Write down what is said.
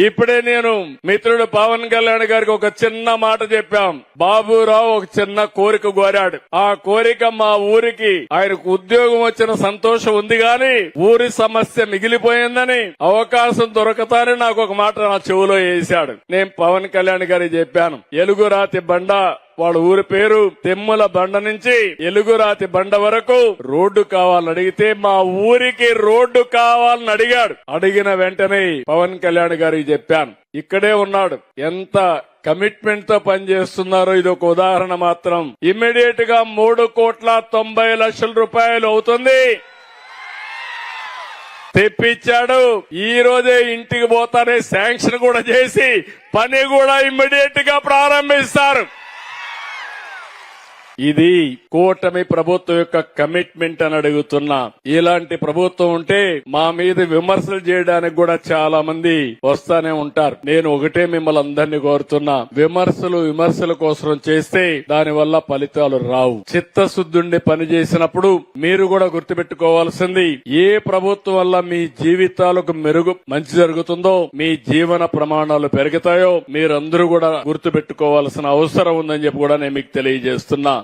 ఇప్పుడే నేను మిత్రుడు పవన్ కళ్యాణ్ గారికి ఒక చిన్న మాట చెప్పాం. బాబురావు ఒక చిన్న కోరిక కోరాడు. ఆ కోరిక మా ఊరికి ఆయనకు ఉద్యోగం వచ్చిన సంతోషం ఉంది గాని ఊరి సమస్య మిగిలిపోయిందని, అవకాశం దొరకతాని నాకు ఒక మాట నా చెవులో వేశాడు. నేను పవన్ కళ్యాణ్ గారికి చెప్పాను, ఎలుగురాతి బండ, వాళ్ళ ఊరి పేరు తెమ్ముల బండ నుంచి ఎలుగురాతి బండ వరకు రోడ్డు కావాలని అడిగితే మా ఊరికి రోడ్డు కావాలని అడిగాడు. అడిగిన వెంటనే పవన్ కళ్యాణ్ గారికి చెప్పాను. ఇక్కడే ఉన్నాడు. ఎంత కమిట్మెంట్ తో పనిచేస్తున్నారో ఇది ఒక ఉదాహరణ మాత్రం. ఇమ్మీడియట్ గా 3,90,00,000 అవుతుంది, తెప్పించాడు. ఈ రోజే ఇంటికి పోతానే శాంక్షన్ కూడా చేసి పని కూడా ఇమ్మీడియట్ గా ప్రారంభిస్తారు. ఇది కూటమి ప్రభుత్వం యొక్క కమిట్మెంట్ అని అడుగుతున్నా. ఇలాంటి ప్రభుత్వం ఉంటే మా మీద విమర్శలు చేయడానికి కూడా చాలా మంది వస్తానే ఉంటారు. నేను ఒకటే మిమ్మల్ని అందరినీ కోరుతున్నా, విమర్శల కోసం చేస్తే దాని వల్ల ఫలితాలు రావు. చిత్తశుద్ధుండి పనిచేసినప్పుడు మీరు కూడా గుర్తుపెట్టుకోవాల్సింది, ఏ ప్రభుత్వం వల్ల మీ జీవితాలకు మంచి జరుగుతుందో, మీ జీవన ప్రమాణాలు పెరుగుతాయో మీరందరూ కూడా గుర్తుపెట్టుకోవాల్సిన అవసరం ఉందని చెప్పి కూడా నేను మీకు తెలియజేస్తున్నా.